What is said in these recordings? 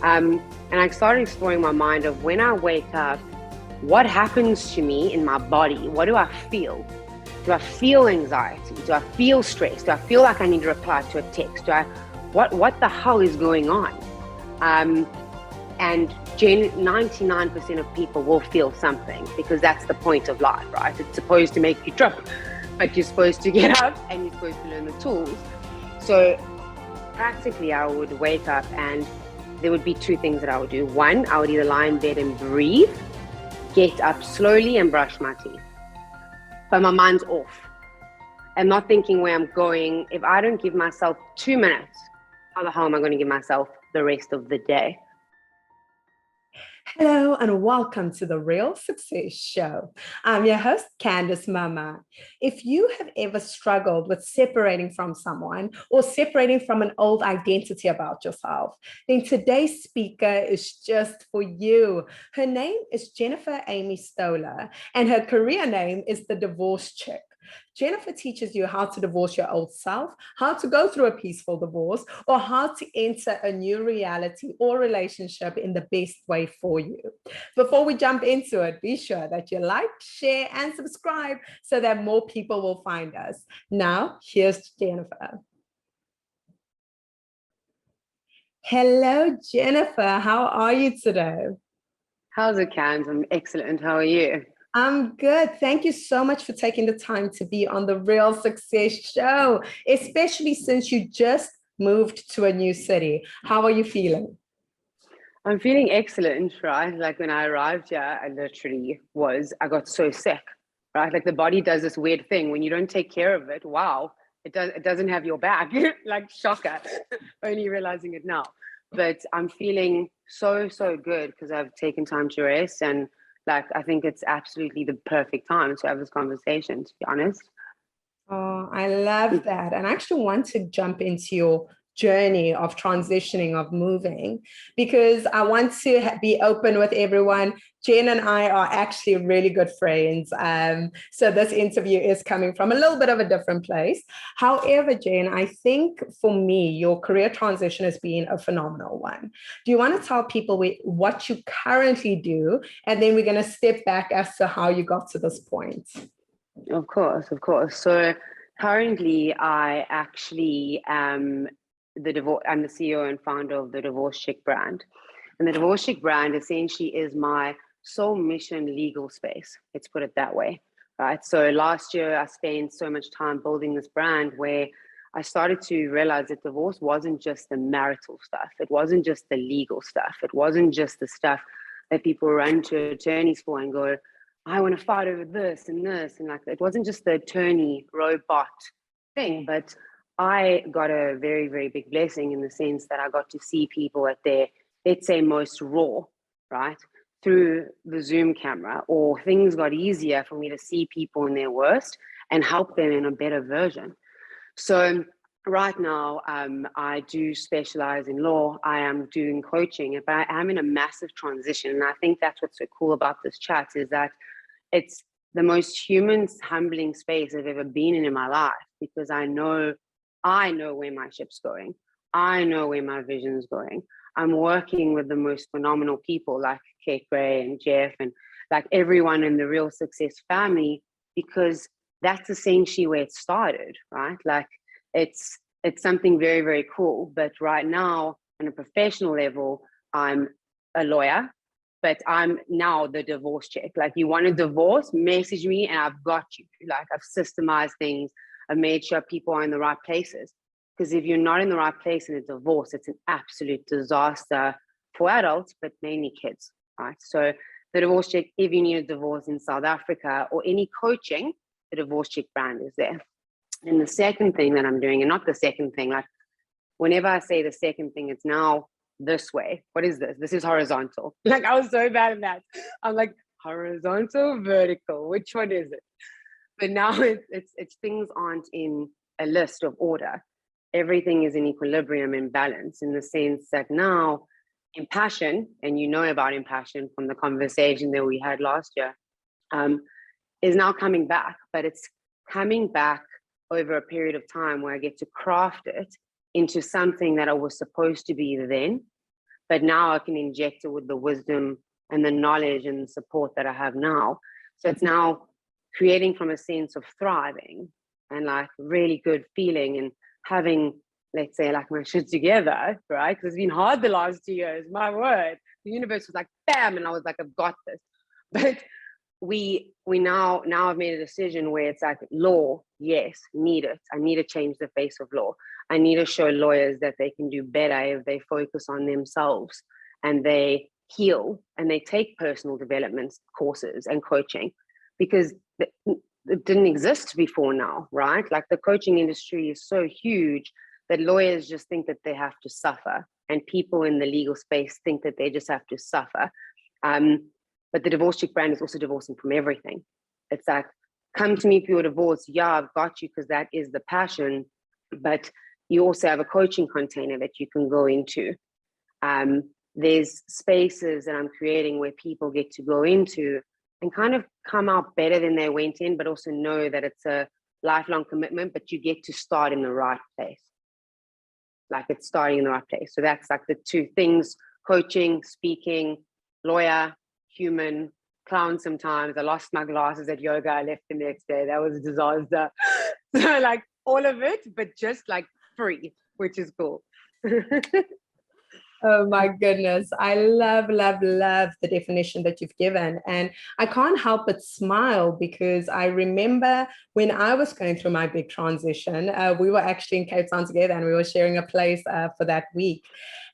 And I started exploring my mind of when I wake up, what happens to me in my body? What do I feel? Do I feel anxiety? Do I feel stress? Do I feel like I need to reply to a text? What the hell is going on? And 99% of people will feel something, because that's the point of life, right? It's supposed to make you trip, but you're supposed to get up and you're supposed to learn the tools. So practically, I would wake up and there would be two things that I would do. One, I would either lie in bed and breathe, get up slowly and brush my teeth. But my mind's off. I'm not thinking where I'm going. If I don't give myself 2 minutes, how the hell am I going to give myself the rest of the day? Hello and welcome to the Real Success Show. I'm your host, Candice Mama. If you have ever struggled with separating from someone or separating from an old identity about yourself, then today's speaker is just for you. Her name is Jennifer Amy Stoller, and her career name is the Divorce Chick. Jennifer teaches you how to divorce your old self, how to go through a peaceful divorce, or how to enter a new reality or relationship in the best way for you. Before we jump into it, be sure that you like, share, and subscribe so that more people will find us. Now, here's Jennifer. Hello, Jennifer. How are you today? How's it, Cams? I'm excellent. How are you? I'm good. Thank you so much for taking the time to be on the Real Success Show, especially since you just moved to a new city. How are you feeling? I'm feeling excellent, right? Like when I arrived here, I got so sick, right? Like the body does this weird thing when you don't take care of it. Wow, it doesn't have your back. Like shocker, only realizing it now. But I'm feeling so good because I've taken time to rest, and like I think it's absolutely the perfect time to have this conversation, to be honest. Oh, I love that. And I actually want to jump into your journey of transitioning, of moving, because I want to be open with everyone. Jen and I are actually really good friends. So this interview is coming from a little bit of a different place. However, Jen, I think for me, your career transition has been a phenomenal one. Do you want to tell people what you currently do? And then we're going to step back as to how you got to this point. Of course, of course. So currently, I actually am I'm the CEO and founder of the Divorce Chick brand, and the Divorce Chick brand essentially is my sole mission legal space. Let's put it that way, right? So last year, I spent so much time building this brand where I started to realize that divorce wasn't just the marital stuff. It wasn't just the legal stuff. It wasn't just the stuff that people run to attorneys for and go, I want to fight over this and this. And like, it wasn't just the attorney robot thing, but I got a very, very big blessing in the sense that I got to see people at their, let's say, most raw, right? Through the Zoom camera, or things got easier for me to see people in their worst and help them in a better version. So right now, I do specialize in law. I am doing coaching, but I am in a massive transition. And I think that's what's so cool about this chat is that it's the most human, humbling space I've ever been in my life, because I know where my ship's going. I know where my vision's going. I'm working with the most phenomenal people like Kate Gray and Jeff and like everyone in the Real Success family, because that's essentially where it started, right? Like it's something very, very cool. But right now, on a professional level, I'm a lawyer, but I'm now the divorce chick. Like, you want a divorce, message me and I've got you. Like, I've systemized things. I've made sure people are in the right places. Because if you're not in the right place in a divorce, it's an absolute disaster for adults, but mainly kids, right? So the divorce chick, if you need a divorce in South Africa or any coaching, the Divorce Chick brand is there. And the second thing that I'm doing, and not the second thing, like whenever I say the second thing, it's now this way. What is this? This is horizontal. Like, I was so bad at that. I'm like, horizontal, vertical, which one is it? But now it's things aren't in a list of order. Everything is in equilibrium and balance, in the sense that now impassion, and you know about impassion from the conversation that we had last year, is now coming back, but it's coming back over a period of time where I get to craft it into something that I was supposed to be then, but now I can inject it with the wisdom and the knowledge and the support that I have now. So it's now creating from a sense of thriving and like really good feeling and having, let's say, like my shit together, right? Because it's been hard the last 2 years, my word. The universe was like, bam, and I was like, I've got this. But we now I've made a decision where it's like, law, yes, need it. I need to change the face of law. I need to show lawyers that they can do better if they focus on themselves and they heal and they take personal development courses and coaching, because it didn't exist before now, right? Like the coaching industry is so huge that lawyers just think that they have to suffer, and people in the legal space think that they just have to suffer. But the Divorce Chick brand is also divorcing from everything. It's like, come to me for your divorce. Yeah, I've got you because that is the passion. But you also have a coaching container that you can go into. There's spaces that I'm creating where people get to go into and kind of come out better than they went in, but also know that it's a lifelong commitment, but you get to start in the right place. Like it's starting in the right place. So that's like the two things: coaching, speaking, lawyer, human, clown sometimes. I lost my glasses at yoga. I left the next day. That was a disaster. So like all of it, but just like free, which is cool. Oh my goodness. I love, love, love the definition that you've given. And I can't help but smile because I remember when I was going through my big transition, we were actually in Cape Town together and we were sharing a place for that week.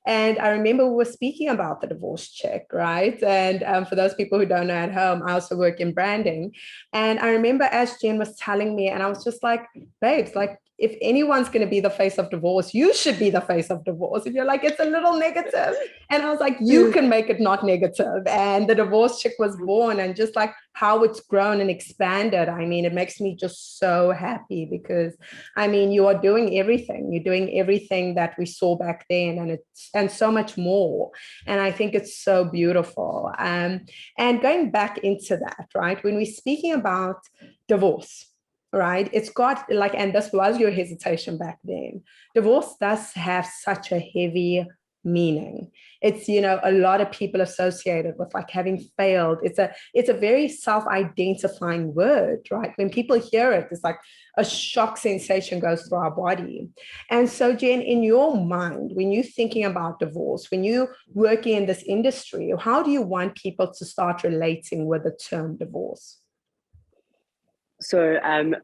And I remember we were speaking about the Divorce Chick, right? And for those people who don't know at home, I also work in branding. And I remember as Jen was telling me, and I was just like, babes, like, if anyone's going to be the face of divorce, you should be the face of divorce. And you're like, it's a little negative. And I was like, you can make it not negative. And the Divorce Chick was born, and just like how it's grown and expanded. I mean, it makes me just so happy because, I mean, you are doing everything. You're doing everything that we saw back then, and so much more. And I think it's so beautiful. And going back into that, right, when we're speaking about divorce, right, it's got like, and this was your hesitation back then, divorce does have such a heavy meaning. It's, you know, a lot of people associated with like having failed. It's a very self-identifying word, right? When people hear it, it's like a shock sensation goes through our body. And so Jen, in your mind, when you're thinking about divorce, when you're working in this industry, how do you want people to start relating with the term divorce? So,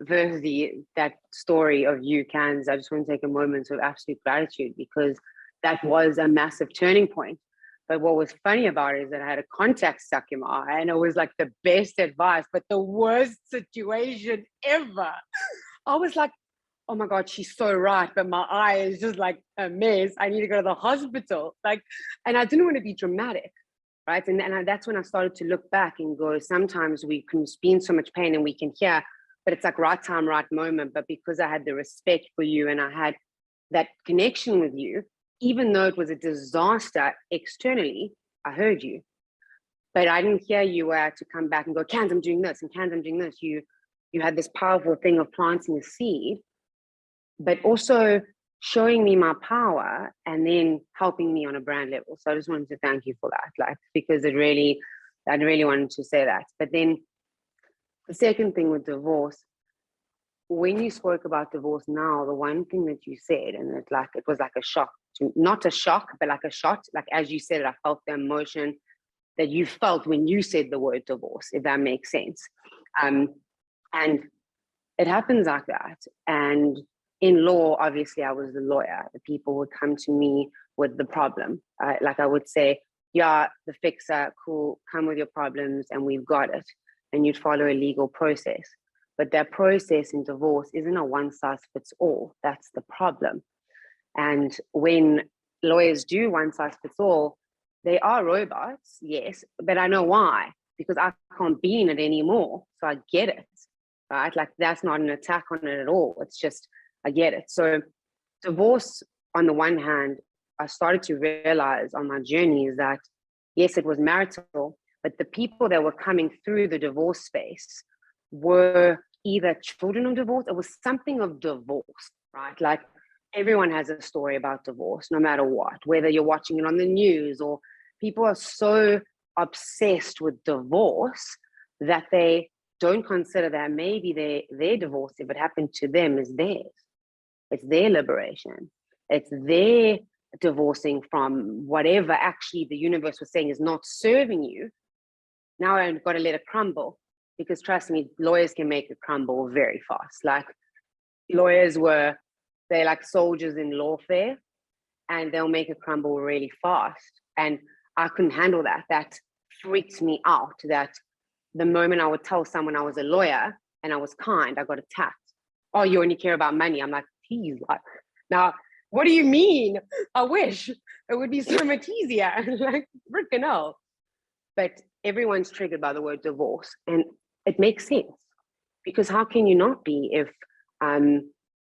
firstly, that story of you, Candice, I just want to take a moment of absolute gratitude because that was a massive turning point. But what was funny about it is that I had a contact stuck in my eye, and it was like the best advice, but the worst situation ever. I was like, oh my God, she's so right, but my eye is just like a mess. I need to go to the hospital. Like, and I didn't want to be dramatic. Right. And that's when I started to look back and go, sometimes we can be in so much pain and we can hear, but it's like right time, right moment. But because I had the respect for you and I had that connection with you, even though it was a disaster externally, I heard you. But I didn't hear you to come back and go, Cans, I'm doing this, and Cans, I'm doing this. You had this powerful thing of planting a seed, but also showing me my power and then helping me on a brand level. So I just wanted to thank you for that, like, because I really wanted to say that. But then the second thing with divorce, when you spoke about divorce now, the one thing that you said, and it was like a shock, not a shock, but like a shot. Like, as you said it, I felt the emotion that you felt when you said the word divorce, if that makes sense. And it happens like that. And in law, obviously, I was the lawyer. The people would come to me with the problem. Like I would say, yeah, the fixer, cool, come with your problems and we've got it. And you'd follow a legal process. But that process in divorce isn't a one size fits all. That's the problem. And when lawyers do one size fits all, they are robots, yes, but I know why, because I can't be in it anymore. So I get it, right? Like, that's not an attack on it at all. It's just, I get it. So divorce, on the one hand, I started to realize on my journey is that, yes, it was marital, but the people that were coming through the divorce space were either children of divorce, it was something of divorce, right? Like, everyone has a story about divorce, no matter what, whether you're watching it on the news or people are so obsessed with divorce that they don't consider that maybe their divorce, if it happened to them, is theirs. It's their liberation. It's their divorcing from whatever actually the universe was saying is not serving you. Now I've got to let it crumble, because trust me, lawyers can make it crumble very fast. Like lawyers they're like soldiers in lawfare, and they'll make it crumble really fast. And I couldn't handle that. That freaked me out, that the moment I would tell someone I was a lawyer and I was kind, I got attacked. Oh, you only care about money. I'm like, geez, like, now, what do you mean? I wish it would be so much easier. Like, freaking hell. But everyone's triggered by the word divorce. And it makes sense, because how can you not be if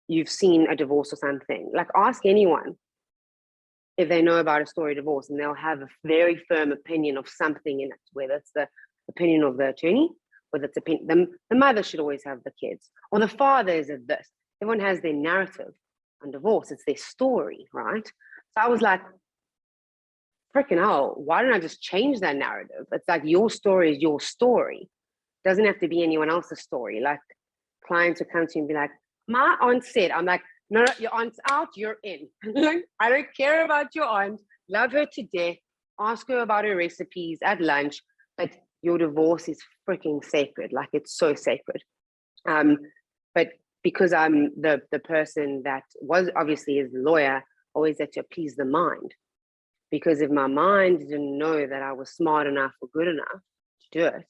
you've seen a divorce or something? Like, ask anyone if they know about a story of divorce, and they'll have a very firm opinion of something in it, whether it's the opinion of the attorney, whether it's the mother should always have the kids, or the father is at this. Everyone has their narrative on divorce. It's their story, right? So I was like, freaking hell, why don't I just change that narrative? It's like, your story is your story. It doesn't have to be anyone else's story. Like, clients would come to me and be like, my aunt said. I'm like, no, your aunt's out, you're in. Like, I don't care about your aunt. Love her to death. Ask her about her recipes at lunch. But your divorce is freaking sacred. Like, it's so sacred. But because I'm the person that was obviously as a lawyer, always had to appease the mind. Because if my mind didn't know that I was smart enough or good enough to do it,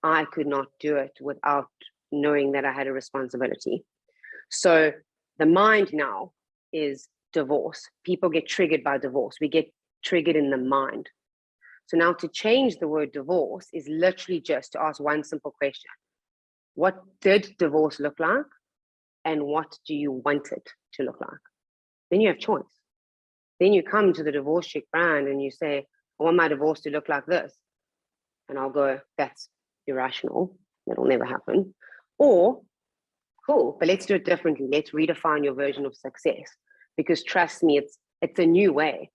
I could not do it without knowing that I had a responsibility. So the mind now is divorce. People get triggered by divorce. We get triggered in the mind. So now to change the word divorce is literally just to ask one simple question. What did divorce look like? And what do you want it to look like? Then you have choice. Then you come to the Divorce Chick brand and you say, I want my divorce to look like this. And I'll go, that's irrational. That'll never happen. Or, cool, but let's do it differently. Let's redefine your version of success. Because trust me, it's a new way.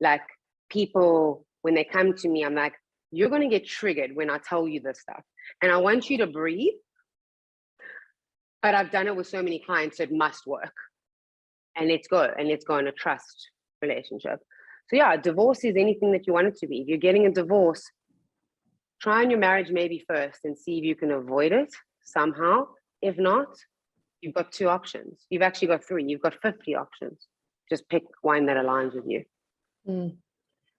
Like, people, when they come to me, I'm like, you're going to get triggered when I tell you this stuff. And I want you to breathe. But I've done it with so many clients, so it must work. And let's go on a trust relationship. So yeah, divorce is anything that you want it to be. If you're getting a divorce, try on your marriage maybe first and see if you can avoid it somehow. If not, you've got 2 options. You've actually got 3. You've got 50 options. Just pick one that aligns with you.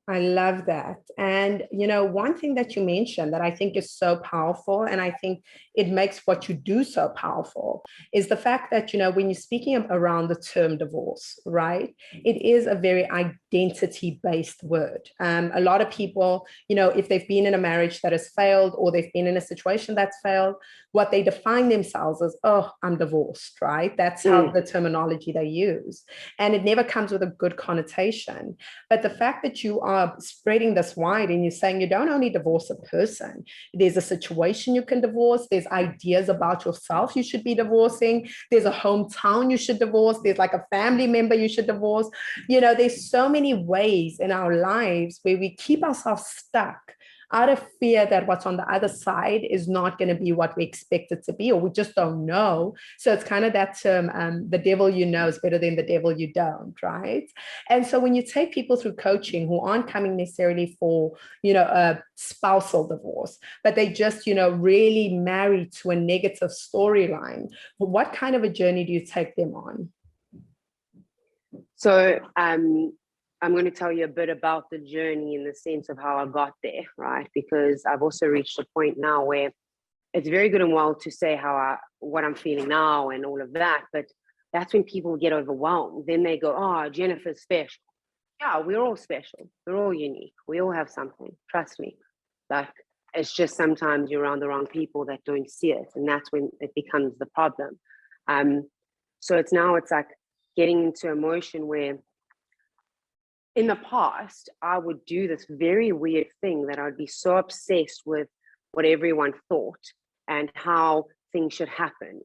I love that. And, one thing that you mentioned that I think is so powerful, and I think it makes what you do so powerful, is the fact that, when you're speaking around the term divorce, right, it is a very identity-based word. A lot of people, if they've been in a marriage that has failed, or they've been in a situation that's failed, what they define themselves as, oh, I'm divorced, right? That's how the terminology they use. And it never comes with a good connotation. But the fact that you are spreading this wide and you're saying you don't only divorce a person, there's a situation you can divorce, there's ideas about yourself you should be divorcing, there's a hometown you should divorce, there's like a family member you should divorce. There's so many ways in our lives where we keep ourselves stuck out of fear that what's on the other side is not going to be what we expect it to be, or we just don't know. So it's kind of that term, the devil you know is better than the devil you don't, right? And so when you take people through coaching who aren't coming necessarily for, a spousal divorce, but they just, really married to a negative storyline, what kind of a journey do you take them on? So I'm going to tell you a bit about the journey in the sense of how I got there, right? Because I've also reached a point now where it's very good and well to say what I'm feeling now and all of that, but that's when people get overwhelmed. Then they go, oh, Jennifer's special. Yeah, we're all special. We're all unique. We all have something. Trust me. Like, it's just sometimes you're around the wrong people that don't see it, and that's when it becomes the problem. So it's like getting into emotion where in the past, I would do this very weird thing that I'd be so obsessed with what everyone thought and how things should happen.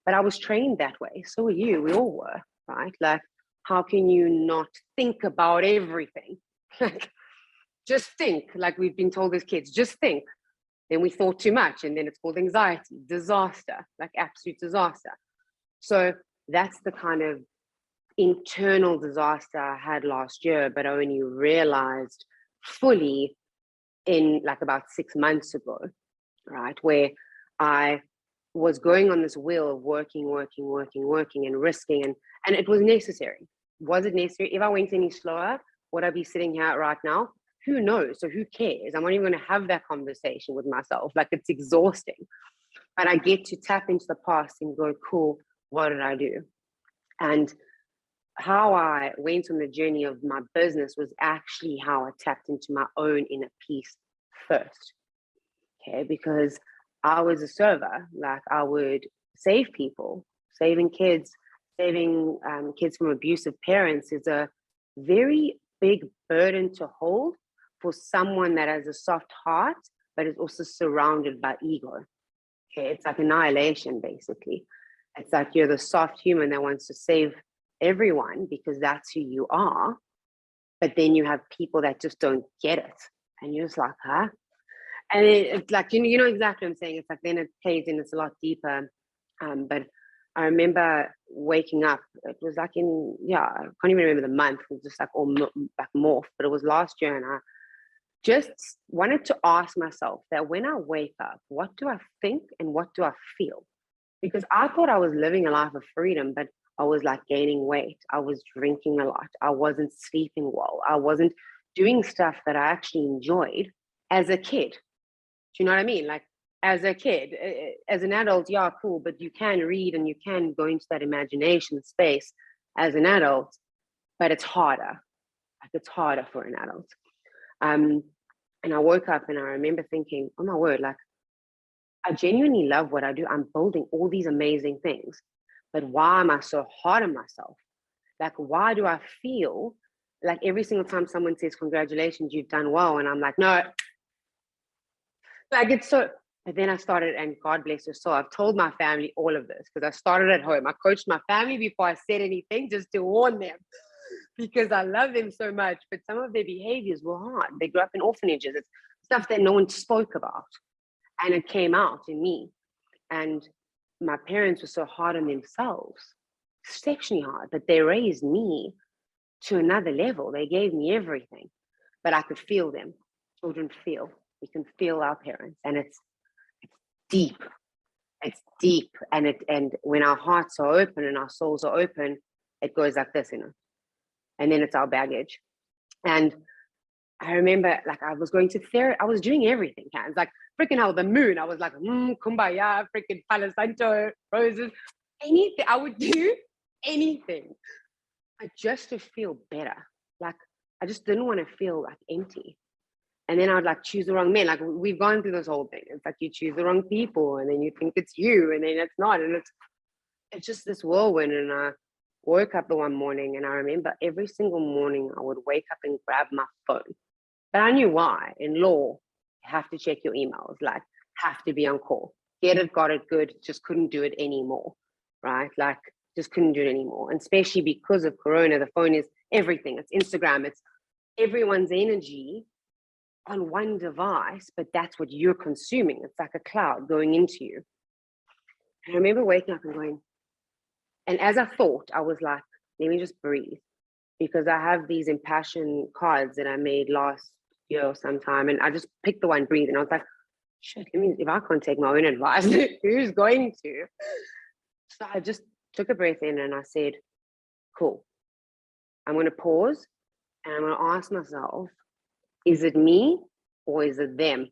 But I was trained that way. So were you. We all were, right? Like, how can you not think about everything? Like, just think, like we've been told as kids, just think. Then we thought too much, and then it's called anxiety, disaster, like absolute disaster. So that's the kind of internal disaster I had last year, but I only realized fully in like about 6 months ago, right? Where I was going on this wheel of working and risking, and it was necessary. Was it necessary? If I went any slower, would I be sitting here right now? Who knows? So who cares? I'm not even going to have that conversation with myself. Like, it's exhausting. But I get to tap into the past and go, cool, what did I do? And how I went on the journey of my business was actually how I tapped into my own inner peace first. Okay, because I was a server. Like, I would save people, saving kids from abusive parents is a very big burden to hold for someone that has a soft heart, but is also surrounded by ego. Okay, it's like annihilation, basically. It's like you're the soft human that wants to save everyone because that's who you are. But then you have people that just don't get it. And you're just like, huh? And it's like, you know exactly what I'm saying. It's like, then it plays in, it's a lot deeper. But I remember waking up, it was like I can't even remember the month. It was just like all like morph, but it was last year. And I just wanted to ask myself that when I wake up, what do I think and what do I feel? Because I thought I was living a life of freedom, but I was like gaining weight. I was drinking a lot. I wasn't sleeping well. I wasn't doing stuff that I actually enjoyed as a kid. Do you know what I mean? Like, as a kid, as an adult, yeah, cool, but you can read and you can go into that imagination space as an adult, but it's harder. Like, it's harder for an adult. And I woke up and I remember thinking, oh my word, like, I genuinely love what I do. I'm building all these amazing things, but why am I so hard on myself? Like, why do I feel like every single time someone says, congratulations, you've done well, and I'm like, no, like, it's so. But then I started, and God bless her soul, I've told my family all of this because I started at home. I coached my family before I said anything, just to warn them, because I love them so much. But some of their behaviors were hard. They grew up in orphanages. It's stuff that no one spoke about. And it came out in me. And my parents were so hard on themselves, exceptionally hard, but they raised me to another level. They gave me everything, but I could feel them. Children feel. We can feel our parents, and it's deep. It's deep. And when our hearts are open and our souls are open, it goes like this, and then it's our baggage. And I remember, like, I was going to therapy. I was doing everything, It's like, freaking hell, the moon. I was like, kumbaya, freaking Palo Santo, roses, anything. I would do anything, just to feel better. Like, I just didn't want to feel like empty. And then I would like choose the wrong men. Like, we've gone through this whole thing. It's like you choose the wrong people, and then you think it's you, and then it's not. And it's just this whirlwind. And I woke up the one morning, and I remember every single morning I would wake up and grab my phone. But I knew why. In law, you have to check your emails, like, have to be on call. Get it, got it, good. Just couldn't do it anymore, right? Like, just couldn't do it anymore. And especially because of Corona, the phone is everything. It's Instagram. It's everyone's energy on one device, but that's what you're consuming. It's like a cloud going into you. And I remember waking up and going, and as I thought, I was like, let me just breathe, because I have these impassion cards that I made last year or sometime, and I just picked the one, breathe, and I was like, shit, if I can't take my own advice, who's going to? So I just took a breath in and I said, cool, I'm going to pause and I'm going to ask myself, is it me or is it them?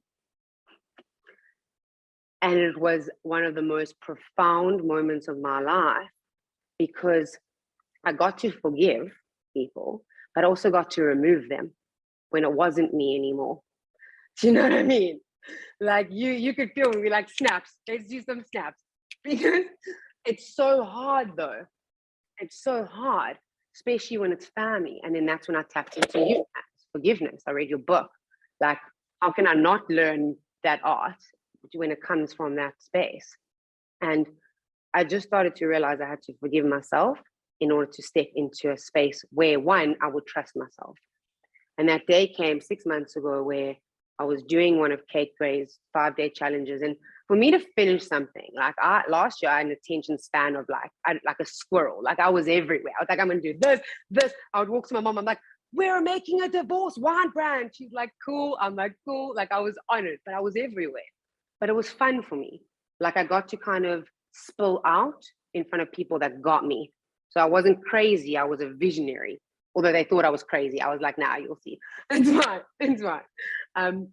And it was one of the most profound moments of my life, because I got to forgive people, but also got to remove them when it wasn't me anymore. Do you know what I mean? Like, you could feel me, like, snaps. Let's do some snaps. Because it's so hard, though. It's so hard, especially when it's family. And then that's when I tapped into forgiveness. I read your book. Like, how can I not learn that art when it comes from that space? And I just started to realize I had to forgive myself in order to step into a space where, one, I would trust myself. And that day came 6 months ago where I was doing one of Kate Gray's 5-day challenges. And for me to finish something, like last year, I had an attention span of like a squirrel. Like I was everywhere. I was like, I'm going to do this. I would walk to my mom. I'm like, we're making a divorce wine brand. She's like, cool. I'm like, cool. Like I was on it, but I was everywhere. But it was fun for me. Like I got to kind of spill out in front of people that got me. So I wasn't crazy. I was a visionary. Although they thought I was crazy. I was like, nah, you'll see. It's fine. It's fine. And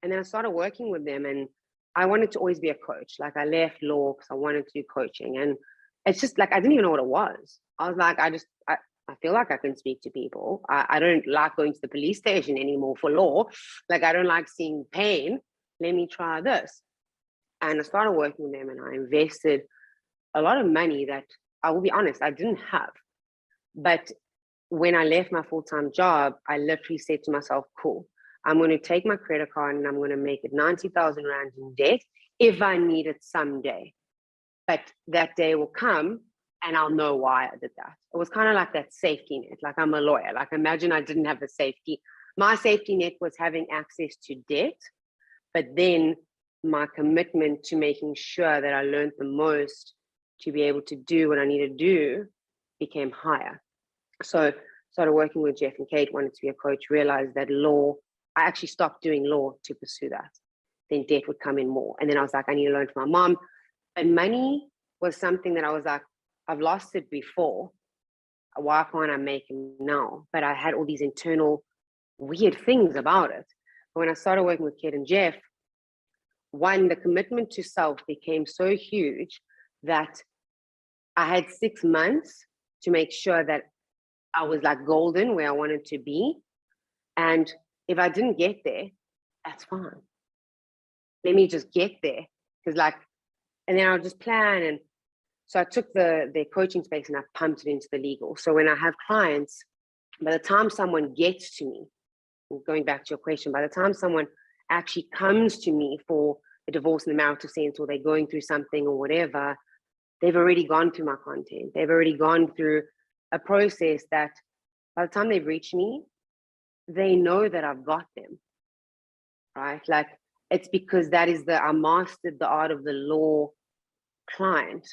then I started working with them, and I wanted to always be a coach. Like I left law because I wanted to do coaching. And it's just like, I didn't even know what it was. I was like, I feel like I can speak to people. I don't like going to the police station anymore for law. Like I don't like seeing pain. Let me try this. And I started working with them, and I invested a lot of money that, I will be honest, I didn't have. But when I left my full-time job, I literally said to myself, cool, I'm going to take my credit card and I'm going to make it 90,000 Rand in debt if I need it someday. But that day will come and I'll know why I did that. It was kind of like that safety net. Like I'm a lawyer. Like imagine I didn't have a safety. My safety net was having access to debt, but then my commitment to making sure that I learned the most to be able to do what I need to do became higher. So started working with Jeff and Kate, wanted to be a coach, realized that law, I actually stopped doing law to pursue that. Then debt would come in more. And then I was like, I need to learn from my mom. But money was something that I was like, I've lost it before. Why can't I make it now? But I had all these internal weird things about it. But when I started working with Kate and Jeff, one, the commitment to self became so huge that I had 6 months to make sure that I was like golden where I wanted to be. And if I didn't get there, that's fine. Let me just get there. Because and then I'll just plan. And so I took the coaching space and I pumped it into the legal. So when I have clients, by the time someone gets to me, going back to your question, by the time someone actually comes to me for a divorce in the marital sense, or they're going through something or whatever, they've already gone through my content. They've already gone through a process that by the time they've reached me, they know that I've got them, right? Like it's because that is I mastered the art of the law client.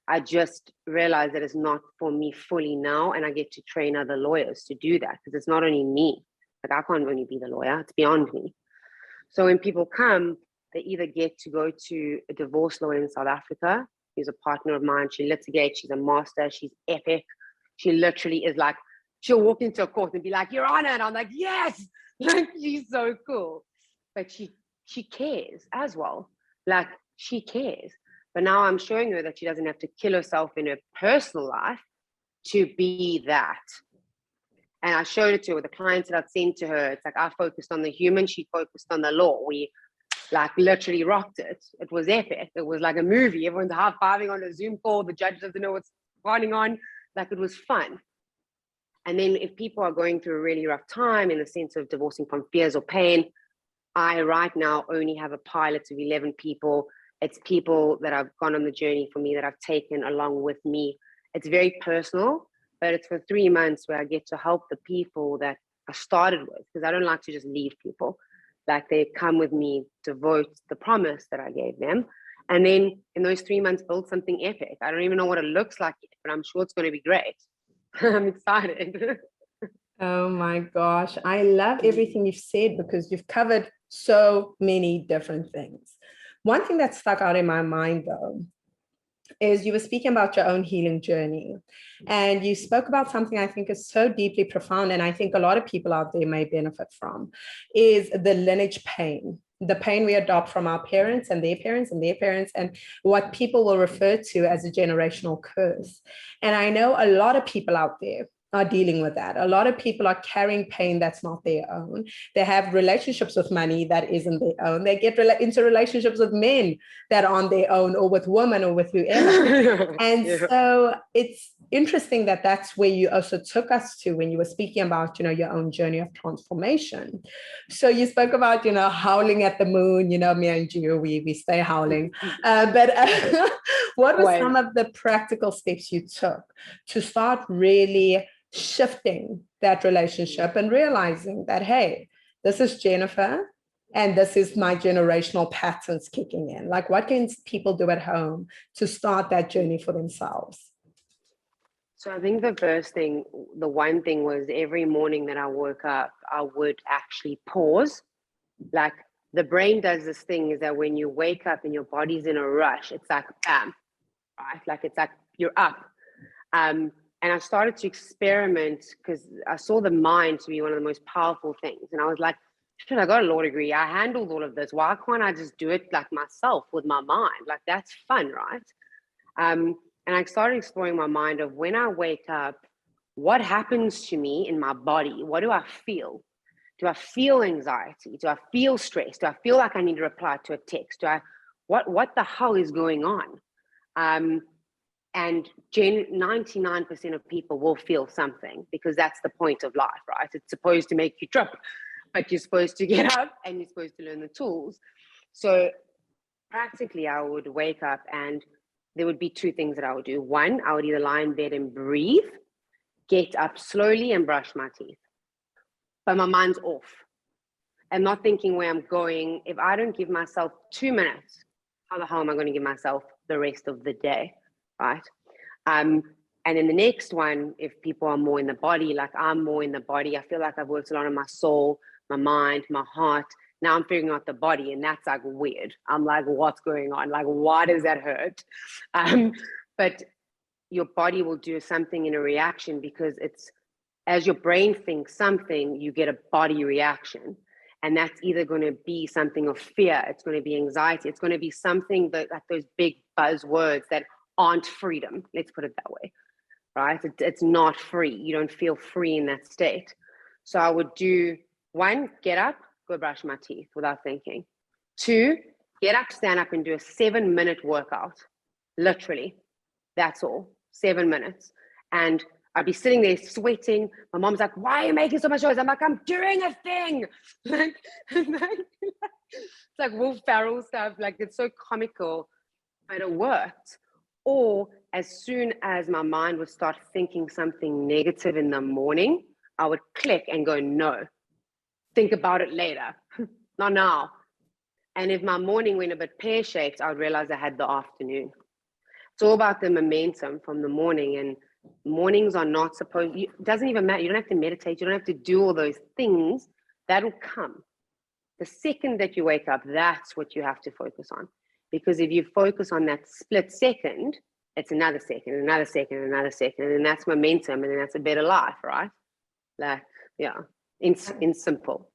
I just realized that it's not for me fully now, and I get to train other lawyers to do that because it's not only me. Like I can't only be the lawyer, it's beyond me. So when people come, they either get to go to a divorce lawyer in South Africa, who's a partner of mine. She litigates, she's a master, she's epic. She literally is like, she'll walk into a court and be like, Your Honor. And I'm like, yes, like she's so cool. But she cares as well. Like she cares. But now I'm showing her that she doesn't have to kill herself in her personal life to be that. And I showed it to her with the clients that I'd sent to her. It's like I focused on the human, she focused on the law. We like literally rocked it. It was epic. It was like a movie. Everyone's high-fiving on a Zoom call. The judge doesn't know what's going on. Like it was fun. And then if people are going through a really rough time in the sense of divorcing from fears or pain, I right now only have a pilot of 11 people. It's people that have gone on the journey for me that I've taken along with me. It's very personal, but it's for 3 months where I get to help the people that I started with, because I don't like to just leave people. Like they come with me, devote the promise that I gave them. And then in those 3 months, build something epic. I don't even know what it looks like yet, but I'm sure it's going to be great. I'm excited. Oh my gosh. I love everything you've said because you've covered so many different things. One thing that stuck out in my mind though, is you were speaking about your own healing journey, and you spoke about something I think is so deeply profound, and I think a lot of people out there may benefit from, is the lineage pain, the pain we adopt from our parents and their parents and their parents, and what people will refer to as a generational curse. And I know a lot of people out there are dealing with that. A lot of people are carrying pain that's not their own. They have relationships with money that isn't their own. They get into relationships with men that aren't their own, or with women, or with whoever. And so it's interesting that that's where you also took us to when you were speaking about, your own journey of transformation. So you spoke about, howling at the moon, me and you, we stay howling. But what were some of the practical steps you took to start really shifting that relationship and realizing that, hey, this is Jennifer and this is my generational patterns kicking in? Like, what can people do at home to start that journey for themselves? So I think the one thing was every morning that I woke up, I would actually pause. Like, the brain does this thing is that when you wake up and your body's in a rush, it's like, bam, right? Like, it's like you're up. And I started to experiment because I saw the mind to be one of the most powerful things. And I was like, shit, I got a law degree. I handled all of this. Why can't I just do it like myself with my mind? Like, that's fun, right? And I started exploring my mind of when I wake up, what happens to me in my body? What do I feel? Do I feel anxiety? Do I feel stress? Do I feel like I need to reply to a text? What the hell is going on? And 99% of people will feel something, because that's the point of life, right? It's supposed to make you trip, but you're supposed to get up and you're supposed to learn the tools. So practically, I would wake up and there would be two things that I would do. One, I would either lie in bed and breathe, get up slowly and brush my teeth. But my mind's off. I'm not thinking where I'm going. If I don't give myself 2 minutes, how the hell am I going to give myself the rest of the day? Right. And then the next one, if people are more in the body, like I'm more in the body, I feel like I've worked a lot on my soul, my mind, my heart. Now I'm figuring out the body, and that's like weird. I'm like, what's going on? Like, why does that hurt? But your body will do something in a reaction, because it's, as your brain thinks something, you get a body reaction. And that's either going to be something of fear, it's going to be anxiety, it's going to be something that, like those big buzzwords that aren't freedom, let's put it that way, right? It's not free. You don't feel free in that state. So I would do one, get up, go brush my teeth without thinking. Two, get up, stand up, and do a 7-minute workout. Literally, that's all, 7 minutes. And I'd be sitting there sweating. My mom's like, why are you making so much noise? I'm like, I'm doing a thing. It's like Will Ferrell stuff. Like, it's so comical, but it worked. Or as soon as my mind would start thinking something negative in the morning, I would click and go, no, think about it later, not now. And if my morning went a bit pear-shaped, I would realize I had the afternoon. It's all about the momentum from the morning, and mornings are not supposed, it doesn't even matter. You don't have to meditate. You don't have to do all those things. That'll come. The second that you wake up, that's what you have to focus on. Because if you focus on that split second, it's another second, another second, another second, and that's momentum, and then that's a better life, right? Like, yeah, in simple.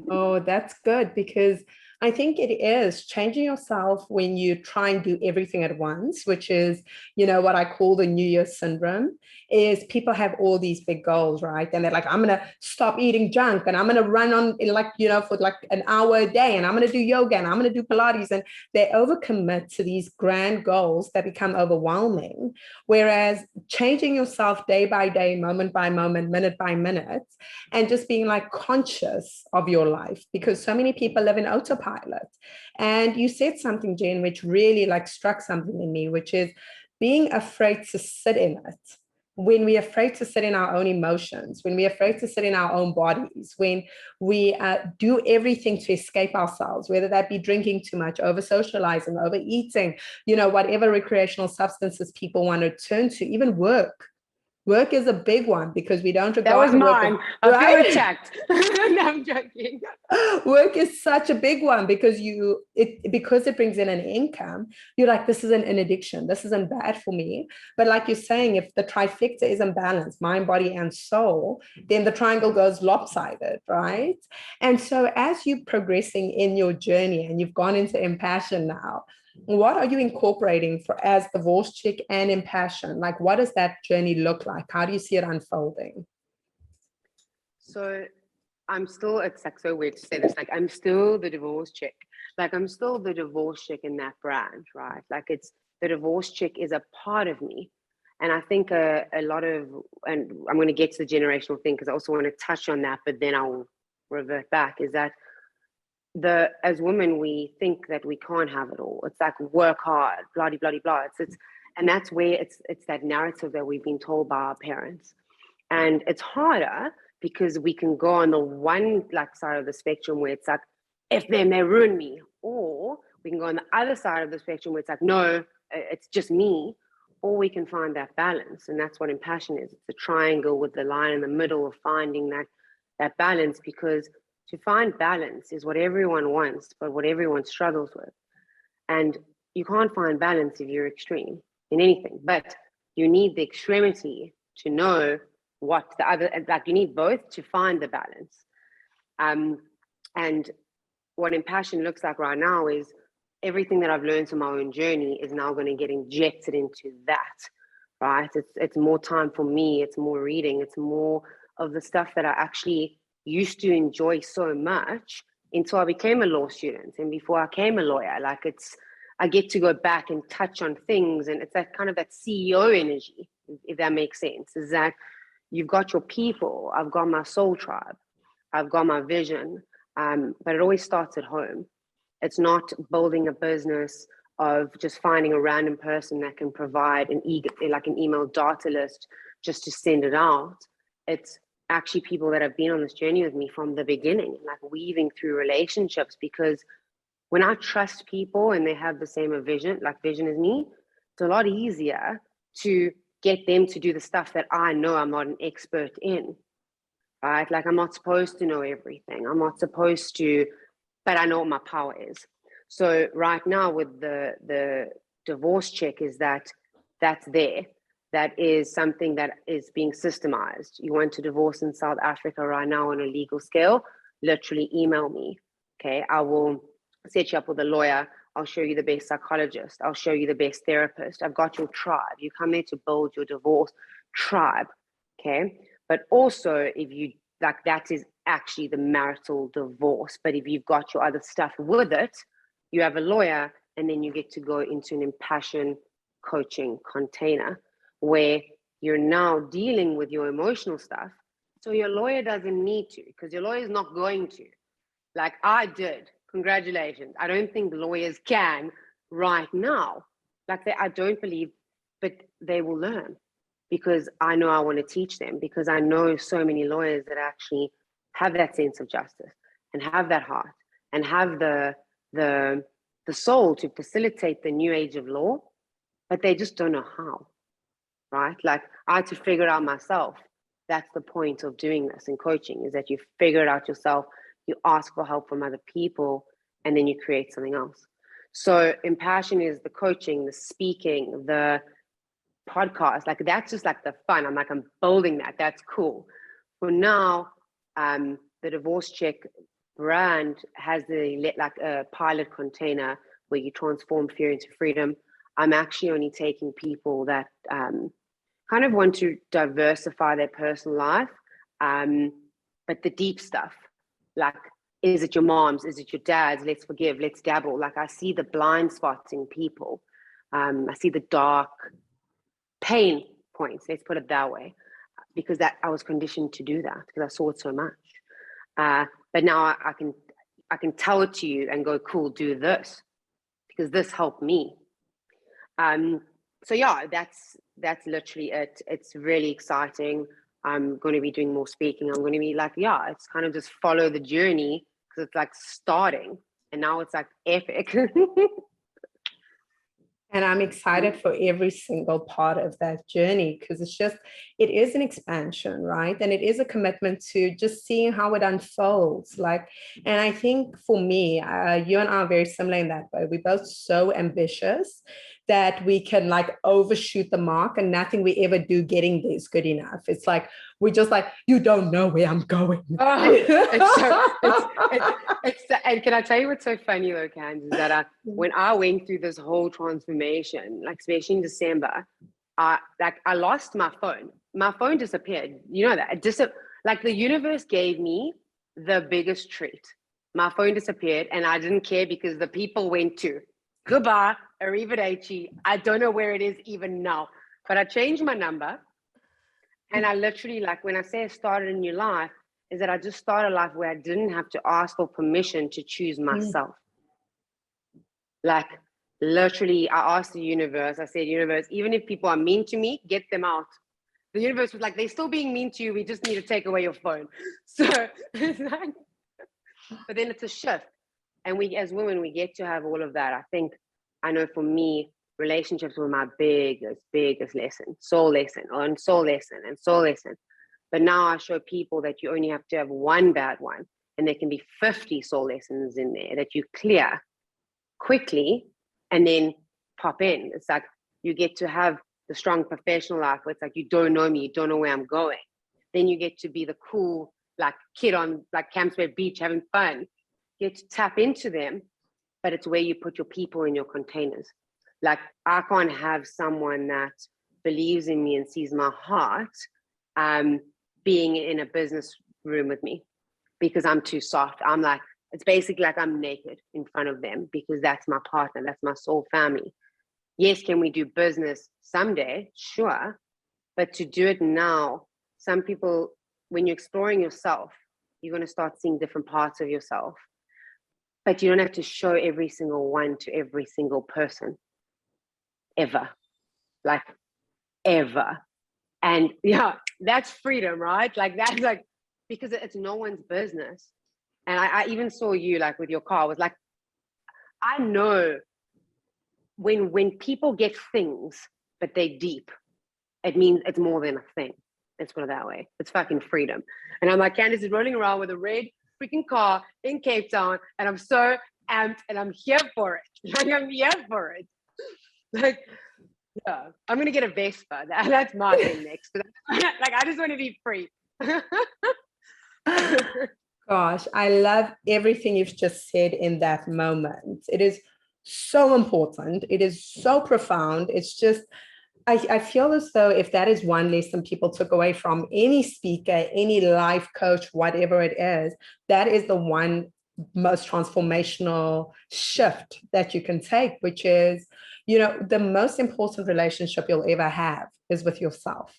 Oh, that's good, because I think it is changing yourself when you try and do everything at once, which is, what I call the New Year syndrome. Is people have all these big goals, right? And they're like, I'm going to stop eating junk, and I'm going to run on for like an hour a day, and I'm going to do yoga, and I'm going to do Pilates. And they overcommit to these grand goals that become overwhelming. Whereas changing yourself day by day, moment by moment, minute by minute, and just being like conscious of your life, because so many people live in autopilot. And you said something, Jen, which really struck something in me, which is being afraid to sit in it. When we're afraid to sit in our own emotions, when we're afraid to sit in our own bodies, when we do everything to escape ourselves, whether that be drinking too much, over socializing, overeating, whatever recreational substances people want to turn to, even work. Work is a big one, because we don't regard that was mine. I feel attacked. No, I'm joking. Work is such a big one, because it brings in an income. You're like, this isn't an addiction. This isn't bad for me. But like you're saying, if the trifecta is imbalanced, mind, body, and soul, then the triangle goes lopsided, right? And so as you're progressing in your journey and you've gone into impassion now, What are you incorporating for as Divorce Chick and Impassion? Like, what does that journey look like? How do you see it unfolding? So I'm still, it's like so weird to say this, like I'm still the divorce chick. Like I'm still the divorce chick in that brand, right? Like it's the divorce chick is a part of me. And I think a lot of, and I'm going to get to the generational thing because I also want to touch on that, but then I'll revert back, is that as women, we think that we can't have it all. It's like work hard, blah, blah, blah, blah. And that's where it's that narrative that we've been told by our parents. And it's harder because we can go on the one like side of the spectrum where it's like, if them, they ruin me. Or we can go on the other side of the spectrum where it's like, no, it's just me. Or we can find that balance. And that's what impassion is. It's a triangle with the line in the middle of finding that balance, because to find balance is what everyone wants, but what everyone struggles with. And you can't find balance if you're extreme in anything, but you need the extremity to know what the other, like you need both to find the balance. And what impassion looks like right now is everything that I've learned on my own journey is now going to get injected into that, right? It's more time for me. It's more reading. It's more of the stuff that I actually used to enjoy so much until I became a law student and before I became a lawyer. Like I get to go back and touch on things, and it's that kind of that CEO energy, if that makes sense, is that you've got your people, I've got my soul tribe, I've got my vision, but it always starts at home. It's not building a business of just finding a random person that can provide an email data list just to send it out. It's actually people that have been on this journey with me from the beginning, like weaving through relationships, because when I trust people and they have the same vision as me, it's a lot easier to get them to do the stuff that I know I'm not an expert in, right? Like I'm not supposed to know everything. I'm not supposed to, but I know what my power is. So right now with the divorce check is that's there. That is something that is being systemized. You want to divorce in South Africa right now on a legal scale, literally email me. Okay, I will set you up with a lawyer. I'll show you the best psychologist. I'll show you the best therapist. I've got your tribe. You come there to build your divorce tribe. Okay. But also, if you like, that is actually the marital divorce. But if you've got your other stuff with it, you have a lawyer, and then you get to go into an impassion coaching container where you're now dealing with your emotional stuff. So your lawyer doesn't need to, because your lawyer is not going to. Like I did. Congratulations. I don't think lawyers can right now. I don't believe, but they will learn, because I know I want to teach them, because I know so many lawyers that actually have that sense of justice and have that heart and have the soul to facilitate the new age of law, but they just don't know how, right? Like I had to figure it out myself. That's the point of doing this in coaching, is that you figure it out yourself. You ask for help from other people, and then you create something else. So impassion is the coaching, the speaking, the podcast. Like that's just like the fun. I'm building that. That's cool. For now, the Divorce Check brand has a pilot container where you transform fear into freedom. I'm actually only taking people that kind of want to diversify their personal life, but the deep stuff, like, is it your mom's? Is it your dad's? Let's forgive, let's dabble. Like I see the blind spots in people. I see the dark pain points, let's put it that way, because that I was conditioned to do that because I saw it so much. But now I can tell it to you and go, cool, do this, because this helped me. So yeah, that's literally it. It's really exciting. I'm going to be doing more speaking. I'm going to be it's kind of just follow the journey, because it's like starting, and now it's like epic. And I'm excited for every single part of that journey, because it is an expansion, right? And it is a commitment to just seeing how it unfolds. And I think for me, you and I are very similar in that way. We're both so ambitious that we can like overshoot the mark, and nothing we ever do getting there is good enough. It's like, we're just like, you don't know where I'm going. And can I tell you what's so funny though, Candice, is that when I went through this whole transformation, like especially in December, I lost my phone. My phone disappeared. You know that. Like the universe gave me the biggest treat. My phone disappeared and I didn't care because the people went too. Goodbye, arrivederci. I don't know where it is even now. But I changed my number. And I literally, like when I say I started a new life, is that I just started a life where I didn't have to ask for permission to choose myself. Like literally, I asked the universe, I said, universe, even if people are mean to me, get them out. The universe was like, they're still being mean to you. We just need to take away your phone. So it's like, but then it's a shift. And we, as women, we get to have all of that. I know for me, relationships were my biggest lesson, soul lesson, and soul lesson, and soul lesson. But now I show people that you only have to have one bad one, and there can be 50 soul lessons in there that you clear quickly and then pop in. It's like you get to have the strong professional life where it's like, you don't know me, you don't know where I'm going. Then you get to be the cool like kid on like Camp Square Beach having fun. You get to tap into them, but it's where you put your people in your containers. Like I can't have someone that believes in me and sees my heart being in a business room with me because I'm too soft. I'm like, it's basically like I'm naked in front of them because that's my partner, that's my soul family. Yes, can we do business someday? Sure. But to do it now, some people, when you're exploring yourself, you're going to start seeing different parts of yourself. But you don't have to show every single one to every single person. Ever. Like, ever. And yeah, that's freedom, right? Like, that's like, because it's no one's business. And I even saw you, like, with your car, I was like, I know when people get things, but they're deep, it means it's more than a thing. Let's put it that way. It's fucking freedom. And I'm like, Candice is rolling around with a red freaking car in Cape Town, and I'm so amped, and I'm here for it. Like, I'm here for it. Like, yeah, I'm gonna get a Vespa. That's my thing next. Like, I just want to be free. Gosh, I love everything you've just said in that moment. It is so important. It is so profound. It's just, I feel as though if that is one lesson people took away from any speaker, any life coach, whatever it is, that is the one most transformational shift that you can take, which is, the most important relationship you'll ever have is with yourself.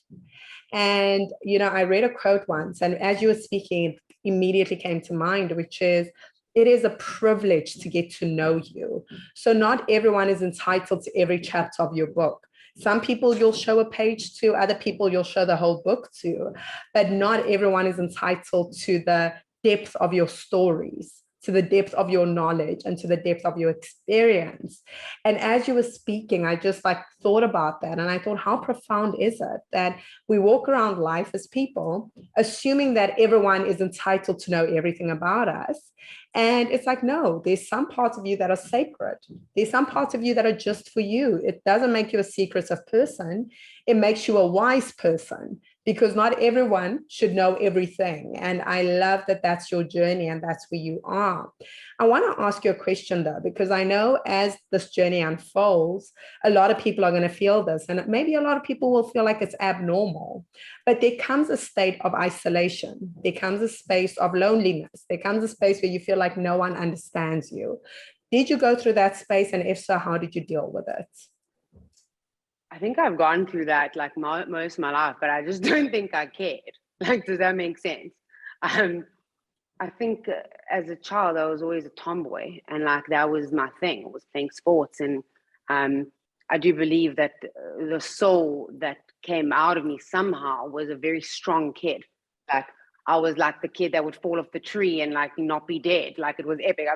And, I read a quote once, and as you were speaking, it immediately came to mind, which is, it is a privilege to get to know you. So not everyone is entitled to every chapter of your book. Some people you'll show a page to, other people you'll show the whole book to, but not everyone is entitled to the depth of your stories, to the depth of your knowledge, and to the depth of your experience. And as you were speaking, I just thought about that. And I thought, how profound is it that we walk around life as people, assuming that everyone is entitled to know everything about us. And it's like, no, there's some parts of you that are sacred. There's some parts of you that are just for you. It doesn't make you a secretive person. It makes you a wise person, because not everyone should know everything. And I love that that's your journey and that's where you are. I want to ask you a question though, because I know as this journey unfolds, a lot of people are going to feel this, and maybe a lot of people will feel like it's abnormal, but there comes a state of isolation. There comes a space of loneliness. There comes a space where you feel like no one understands you. Did you go through that space? And if so, how did you deal with it? I think I've gone through that like most of my life, but I just don't think I cared. Like, does that make sense? I think as a child, I was always a tomboy, and like that was my thing. It was playing sports, and I do believe that the soul that came out of me somehow was a very strong kid. Like I was like the kid that would fall off the tree and like not be dead. Like it was epic.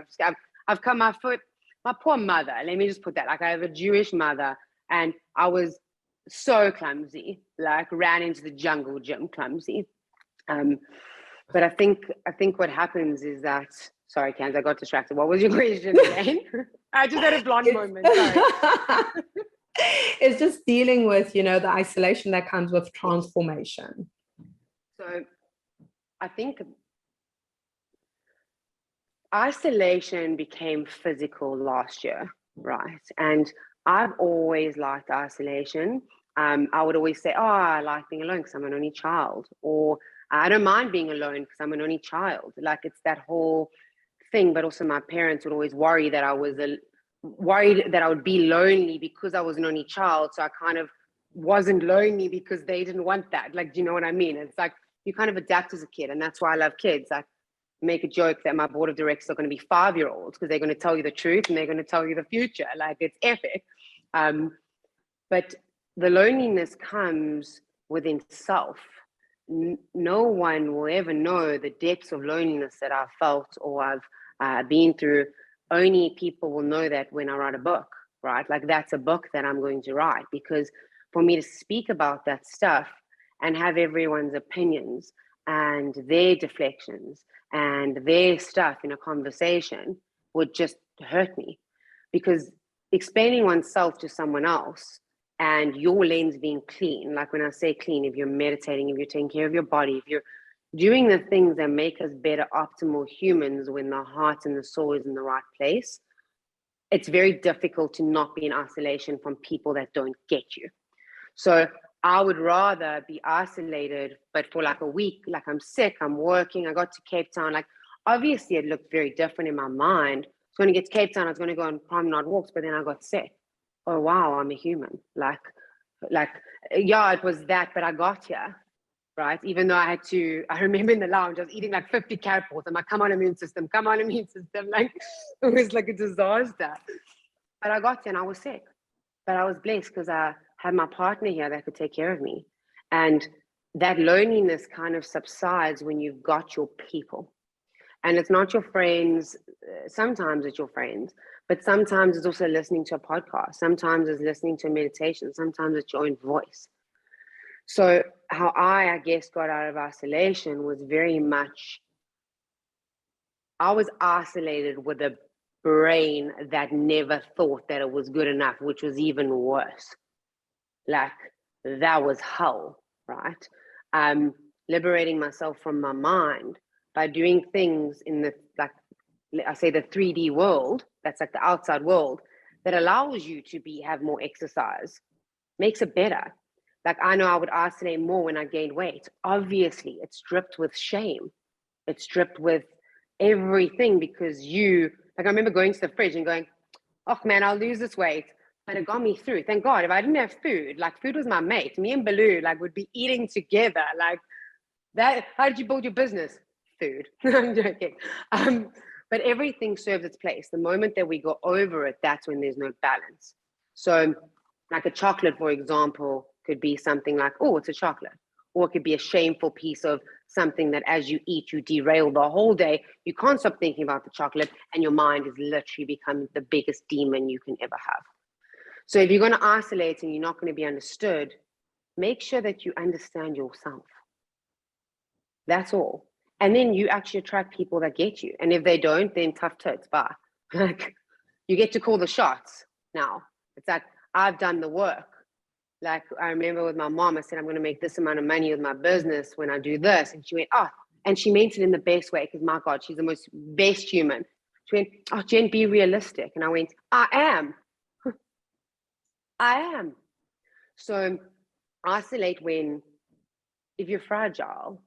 I've come my poor mother. Let me just put that. Like I have a Jewish mother. And I was so clumsy, like ran into the jungle gym clumsy. But I think what happens is that, sorry, Candice, I got distracted. What was your question again? I just had a blonde moment, sorry. It's just dealing with, the isolation that comes with transformation. So I think isolation became physical last year, right? And I've always liked isolation. I would always say, oh, I like being alone because I'm an only child, or I don't mind being alone because I'm an only child. Like, it's that whole thing. But also my parents would always worry that I was worried that I would be lonely because I was an only child. So I kind of wasn't lonely because they didn't want that. Like, do you know what I mean? It's like you kind of adapt as a kid, and that's why I love kids. Like, make a joke that my board of directors are going to be 5-year-olds because they're going to tell you the truth and they're going to tell you the future. Like, it's epic. But the loneliness comes within self. No one will ever know the depths of loneliness that I've felt or I've been through. Only people will know that when I write a book, right? Like, that's a book that I'm going to write, because for me to speak about that stuff and have everyone's opinions and their deflections and their stuff in a conversation would just hurt me, because explaining oneself to someone else and your lens being clean, like when I say clean, if you're meditating, if you're taking care of your body, if you're doing the things that make us better, optimal humans, when the heart and the soul is in the right place, it's very difficult to not be in isolation from people that don't get you. So I would rather be isolated, but for like a week, like I'm sick, I'm working, I got to Cape Town. Like, obviously it looked very different in my mind. So when I get to Cape Town, I was going to go on promenade walks, but then I got sick. Oh, wow, I'm a human. Like, yeah, it was that, but I got here, right? Even though I remember in the lounge, I was eating like 50 carrot balls. I'm like, come on, immune system. Like, it was like a disaster. But I got here and I was sick. But I was blessed because I had my partner here that could take care of me. And that loneliness kind of subsides when you've got your people. And it's not your friends. Sometimes it's your friends, but sometimes it's also listening to a podcast. Sometimes it's listening to a meditation. Sometimes it's your own voice. So how I guess, got out of isolation was very much, I was isolated with a brain that never thought that it was good enough, which was even worse. Like, that was hell, right? Liberating myself from my mind by doing things in the, like, I say, the 3D world, that's like the outside world, that allows you to have more exercise, makes it better. Like, I know I would isolate more when I gained weight. Obviously, it's dripped with shame. It's dripped with everything, because like, I remember going to the fridge and going, oh man, I'll lose this weight. But it got me through. Thank God. If I didn't have food, like, food was my mate. Me and Baloo, like, would be eating together. Like that. How did you build your business? Food. I'm joking. But everything serves its place. The moment that we go over it, that's when there's no balance. So like a chocolate, for example, could be something like, oh, it's a chocolate. Or it could be a shameful piece of something that as you eat, you derail the whole day. You can't stop thinking about the chocolate, and your mind is literally becoming the biggest demon you can ever have. So if you're going to isolate and you're not going to be understood, make sure that you understand yourself. That's all. And then you actually attract people that get you. And if they don't, then tough tits, bye. Like, you get to call the shots now. It's like, I've done the work. Like, I remember with my mom, I said, I'm going to make this amount of money with my business when I do this. And she went, oh, and she meant it in the best way, because my God, she's the most best human. She went, oh, Jen, be realistic. And I went, I am. I am. So isolate if you're fragile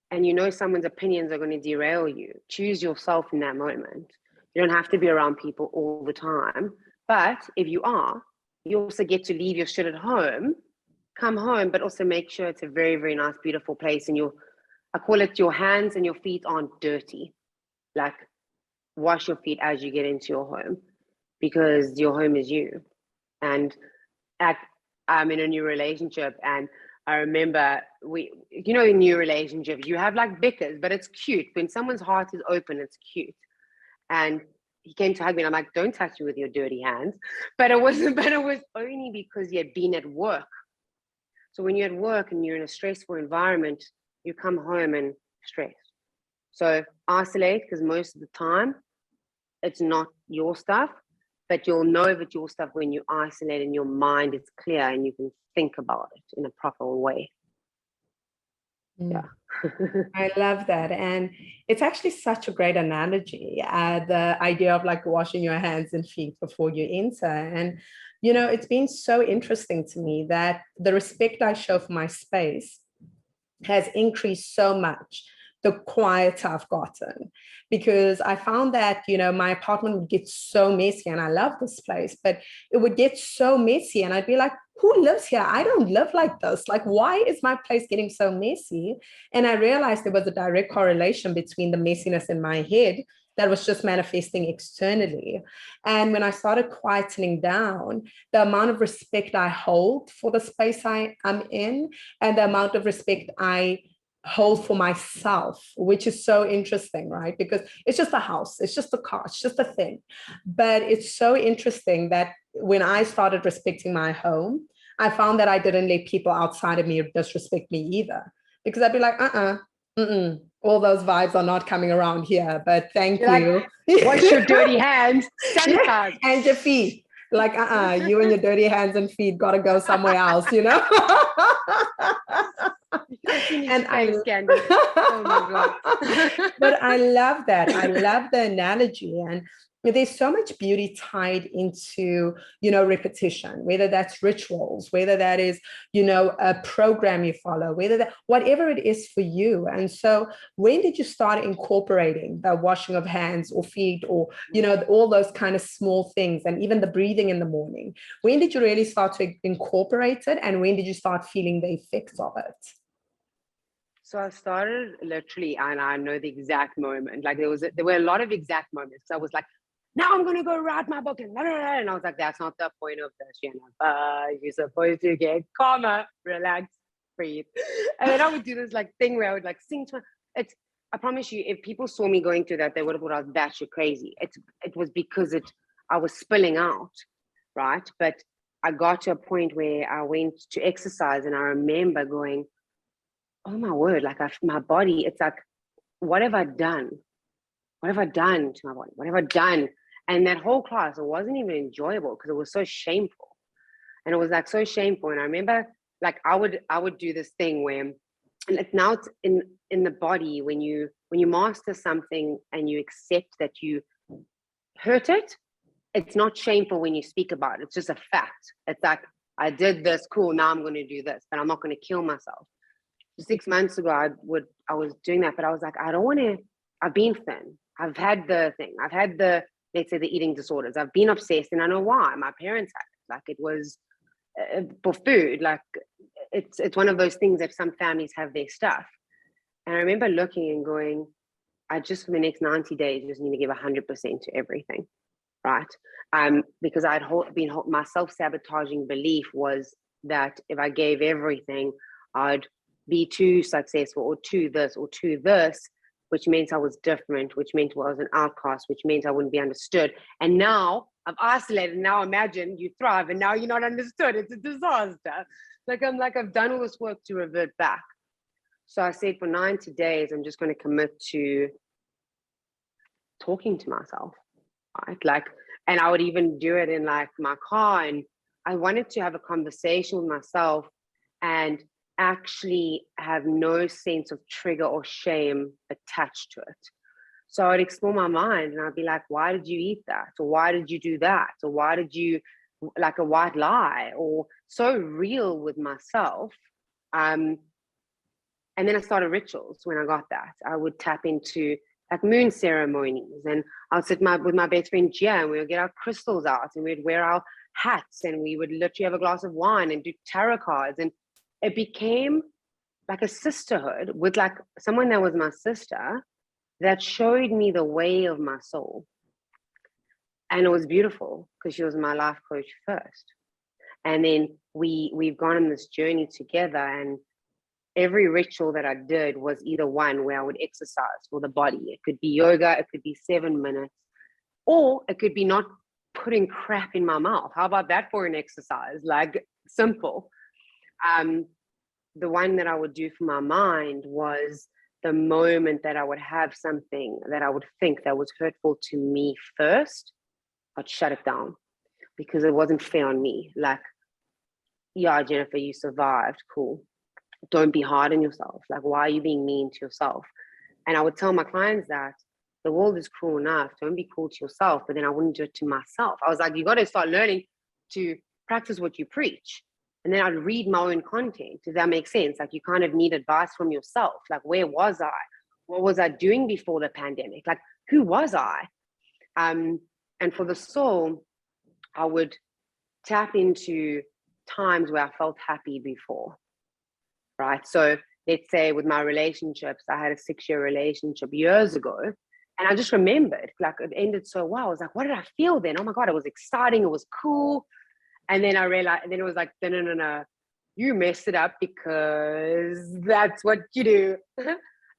and you know someone's opinions are going to derail you. Choose yourself in that moment. You don't have to be around people all the time. But if you are, you also get to leave your shit at home, come home, but also make sure it's a very, very nice, beautiful place. And I call it, your hands and your feet aren't dirty. Like, wash your feet as you get into your home, because your home is you. And I'm in a new relationship, and I remember in new relationships, you have like bickers, but it's cute. When someone's heart is open, it's cute. And he came to hug me, and I'm like, don't touch me with your dirty hands. But it was only because he had been at work. So when you're at work and you're in a stressful environment, you come home and stress. So isolate, because most of the time it's not your stuff. but you'll know that your stuff when you isolate and your mind is clear and you can think about it in a proper way. Yeah. I love that. And it's actually such a great analogy, the idea of like washing your hands and feet before you enter. And, you know, it's been so interesting to me that the respect I show for my space has increased so much the quieter I've gotten, because I found that, you know, my apartment would get so messy, and I love this place, but it would get so messy and I'd be like, who lives here? I don't live like this. Like, why is my place getting so messy? And I realized there was a direct correlation between the messiness in my head that was just manifesting externally. And when I started quietening down, the amount of respect I hold for the space I'm in, and the amount of respect I hold for myself, which is so interesting, right? Because it's just a house, it's just a car, it's just a thing. But it's so interesting that when I started respecting my home, I found that I didn't let people outside of me disrespect me either, because I'd be like, all those vibes are not coming around here, but thank you. Wash your dirty hands, sanitize. And your feet. Like, you and your dirty hands and feet got to go somewhere else, you know? And Candice. Oh my God. But I love that. I love the analogy. And there's so much beauty tied into, you know, repetition, whether that's rituals, whether that is, you know, a program you follow, whether that, whatever it is for you. And so when did you start incorporating the washing of hands or feet, or, you know, all those kind of small things, and even the breathing in the morning? When did you really start to incorporate it? And when did you start feeling the effects of it? So I started literally, and I know the exact moment. Like there were a lot of exact moments. So I was like, now I'm gonna go write my book, and I was like, that's not the point of this, you know. You're supposed to get calmer, relax, breathe. And then I would do this like thing where I would like sing to it's. I promise you, if people saw me going through that, they would have thought I was batshit crazy. It was because I was spilling out, right? But I got to a point where I went to exercise, and I remember going, oh my word, like my body, it's like, what have I done? What have I done to my body? What have I done? And that whole class, it wasn't even enjoyable because it was so shameful. And it was like so shameful. And I remember like I would do this thing where, and now it's in the body, when you master something and you accept that you hurt it, it's not shameful when you speak about it. It's just a fact. It's like, I did this, cool, now I'm going to do this, but I'm not going to kill myself. 6 months ago, I was doing that, but I was like, I don't want to, I've been thin. I've had the thing. I've had the, let's say, the eating disorders. I've been obsessed, and I know why. My parents had it. Like, it was for food. Like, it's one of those things that some families have their stuff. And I remember looking and going, I just, for the next 90 days, just need to give 100% to everything, right? Because my self-sabotaging belief was that if I gave everything, I'd be too successful, or too this, or too this, which meant I was different, which meant I was an outcast, which meant I wouldn't be understood. And now I've isolated. Now imagine you thrive, and now you're not understood. It's a disaster. I've done all this work to revert back. So I said, for 90 days, I'm just going to commit to talking to myself, right? Like, and I would even do it in like my car, and I wanted to have a conversation with myself and actually have no sense of trigger or shame attached to it. So I'd explore my mind, and I'd be like, why did you eat that? Or why did you do that? Or why did you, like a white lie? Or so real with myself. And then I started rituals. When I got that, I would tap into like moon ceremonies, and I'll sit with my best friend Gia, and we would get our crystals out, and we'd wear our hats, and we would literally have a glass of wine and do tarot cards. And it became like a sisterhood with like someone that was my sister that showed me the way of my soul. And it was beautiful because she was my life coach first. And then we've gone on this journey together, and every ritual that I did was either one where I would exercise for the body. It could be yoga, it could be 7 minutes, or it could be not putting crap in my mouth. How about that for an exercise? Like, simple. The one that I would do for my mind was the moment that I would have something that I would think that was hurtful to me first, I'd shut it down because it wasn't fair on me. Like, yeah, Jennifer, you survived. Cool. Don't be hard on yourself. Like, why are you being mean to yourself? And I would tell my clients that the world is cruel enough. Don't be cruel to yourself. But then I wouldn't do it to myself. I was like, you got to start learning to practice what you preach. And then I'd read my own content. Does that make sense? Like, you kind of need advice from yourself. Like, where was I? What was I doing before the pandemic? Like, who was I? And for the soul, I would tap into times where I felt happy before, right? So let's say with my relationships, I had a 6-year relationship years ago, and I just remembered, like, it ended so well. I was like, what did I feel then? Oh my God, it was exciting. It was cool. And then I realized, and then it was like, no, you messed it up because that's what you do.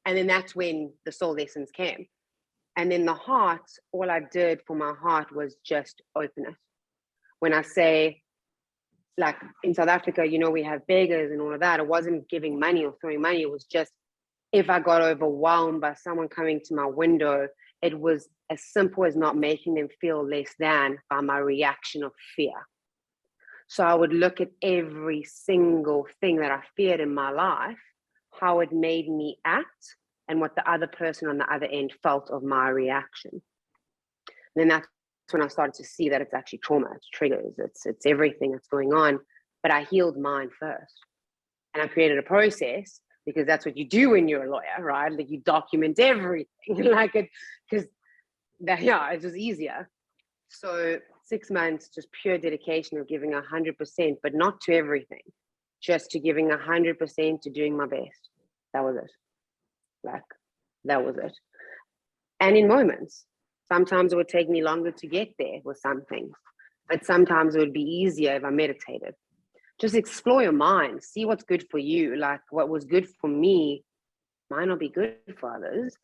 And then that's when the soul lessons came. And then the heart, all I did for my heart was just open it. When I say, like in South Africa, you know, we have beggars and all of that. It wasn't giving money or throwing money. It was just, if I got overwhelmed by someone coming to my window, it was as simple as not making them feel less than by my reaction of fear. So I would look at every single thing that I feared in my life, how it made me act, and what the other person on the other end felt of my reaction. And then that's when I started to see that it's actually trauma, it's triggers, it's everything that's going on. But I healed mine first. And I created a process, because that's what you do when you're a lawyer, right? Like, you document everything, like it, because it was easier. So 6 months, just pure dedication of giving 100%, but not to everything, just to giving 100% to doing my best. That was it. Like, that was it. And in moments, sometimes it would take me longer to get there with some things, but sometimes it would be easier if I meditated. Just explore your mind, see what's good for you. Like, what was good for me might not be good for others,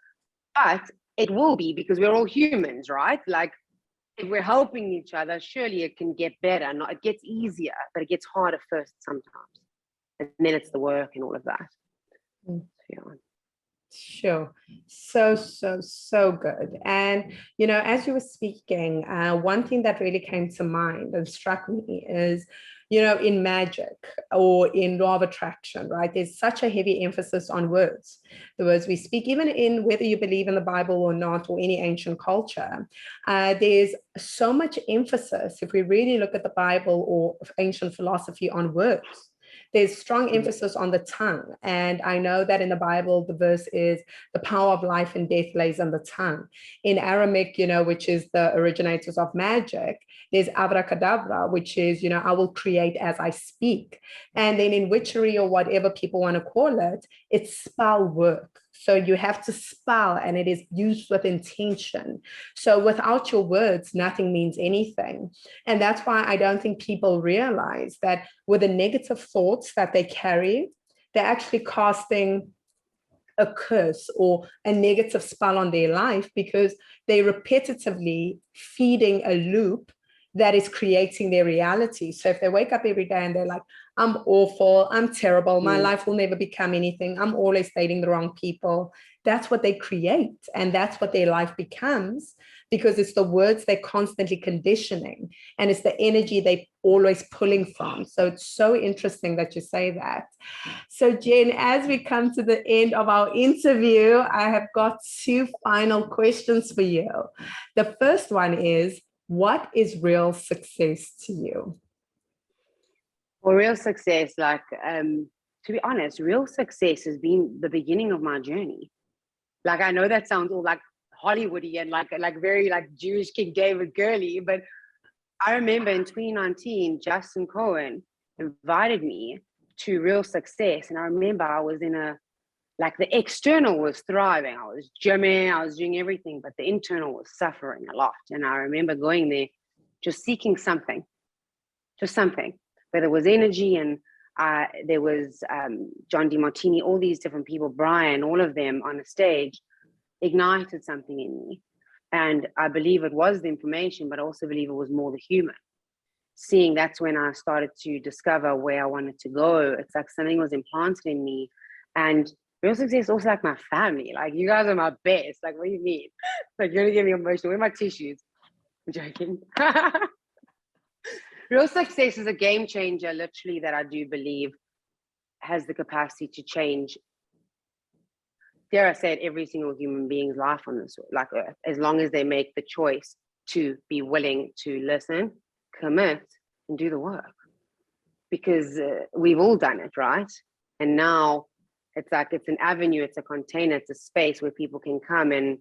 but it will be, because we're all humans, right? Like, if we're helping each other, surely it can get better. Not, it gets easier, but it gets harder first sometimes. And then it's the work and all of that. Mm. Yeah. Sure. So good. And, you know, as you were speaking, one thing that really came to mind and struck me is, you know, in magic or in law of attraction, right? There's such a heavy emphasis on words, the words we speak, even in whether you believe in the Bible or not, or any ancient culture. There's so much emphasis, if we really look at the Bible or ancient philosophy, on words. There's strong emphasis on the tongue. And I know that in the Bible, the verse is, the power of life and death lays in the tongue. In Aramaic, you know, which is the originators of magic, there's abracadabra, which is, you know, I will create as I speak. And then in witchery, or whatever people want to call it, it's spell work. So you have to spell, and it is used with intention. So without your words, nothing means anything. And that's why I don't think people realize that with the negative thoughts that they carry, they're actually casting a curse or a negative spell on their life, because they're repetitively feeding a loop that is creating their reality. So if they wake up every day and they're like, I'm awful, I'm terrible, my life will never become anything, I'm always dating the wrong people, that's what they create. And that's what their life becomes, because it's the words they're constantly conditioning, and it's the energy they're always pulling from. So it's so interesting that you say that. So Jen, as we come to the end of our interview, I have got 2 final questions for you. The first one is, what is real success to you? Well, real success, like, to be honest, real success has been the beginning of my journey. Like, I know that sounds all like Hollywoody and like very like Jewish King David girly, but I remember in 2019, Justin Cohen invited me to Real Success. And I remember I was in like the external was thriving. I was gymming, I was doing everything, but the internal was suffering a lot. And I remember going there, just seeking something, just something, whether it was energy, and there was John DiMartini, all these different people, Brian, all of them on a stage ignited something in me. And I believe it was the information, but I also believe it was more the human. Seeing, that's when I started to discover where I wanted to go. It's like something was implanted in me. And Real Success is also like my family. Like, you guys are my best. Like, what do you mean? Like, you're gonna get me emotional. Where are my tissues? I'm joking. Real success is a game changer, literally, that I do believe has the capacity to change, dare I say it, every single human being's life on this earth, as long as they make the choice to be willing to listen, commit, and do the work. Because we've all done it, right? And now it's like it's an avenue, it's a container, it's a space where people can come and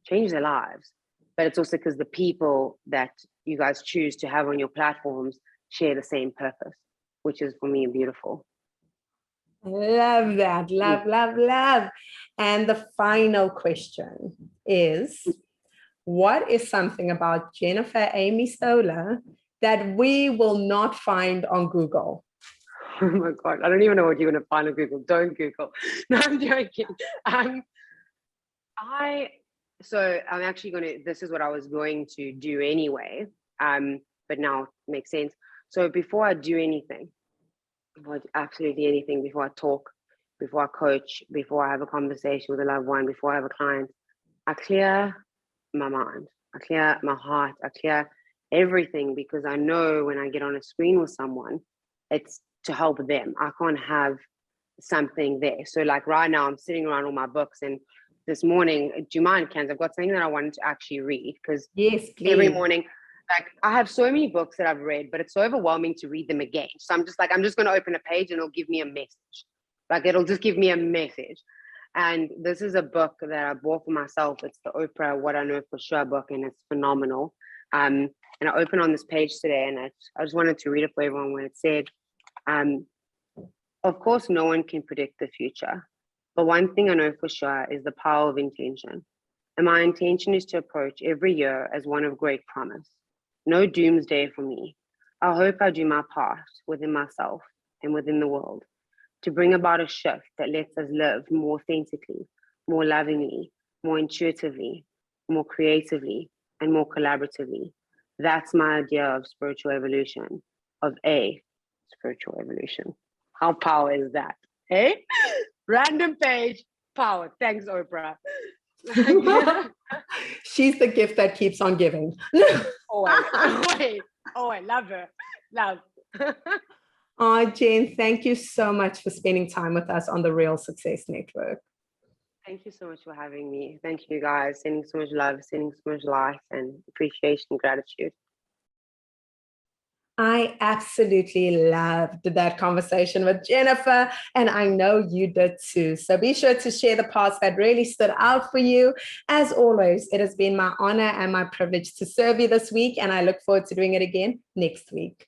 change their lives. But it's also because the people that you guys choose to have on your platforms share the same purpose, which is, for me, beautiful. Love that. Love. And the final question is, what is something about Jennifer Amy Stoller that we will not find on Google? Oh my God, I don't even know what you're going to find on Google. Don't Google. No, I'm joking. So I'm actually this is what I was going to do anyway, but now it makes sense. So before I do anything, absolutely anything, before I talk, before I coach, before I have a conversation with a loved one, before I have a client, I clear my mind, I clear my heart, I clear everything, because I know when I get on a screen with someone, it's to help them. I can't have something there. So like right now, I'm sitting around all my books, and this morning, do you mind, Candice? I've got something that I wanted to actually read, because yes, please. Every morning, like I have so many books that I've read, but it's so overwhelming to read them again. So I'm just going to open a page and it'll give me a message. Like it'll just give me a message. And this is a book that I bought for myself. It's the Oprah What I Know for Sure book, and it's phenomenal. And I opened on this page today, and I just wanted to read it for everyone, where it said, of course, no one can predict the future. But one thing I know for sure is the power of intention. And my intention is to approach every year as one of great promise. No doomsday for me. I hope I do my part within myself and within the world to bring about a shift that lets us live more authentically, more lovingly, more intuitively, more creatively, and more collaboratively. That's my idea of spiritual evolution, of a spiritual evolution. How power is that? Hey? Random page, power. Thanks, Oprah. She's the gift that keeps on giving. Always. Oh, I love her. Love. Oh, Jen, thank you so much for spending time with us on the Real Success Network. Thank you so much for having me. Thank you, guys. Sending so much love, sending so much light and appreciation and gratitude. I absolutely loved that conversation with Jennifer, and I know you did too. So be sure to share the parts that really stood out for you. As always, it has been my honor and my privilege to serve you this week, and I look forward to doing it again next week.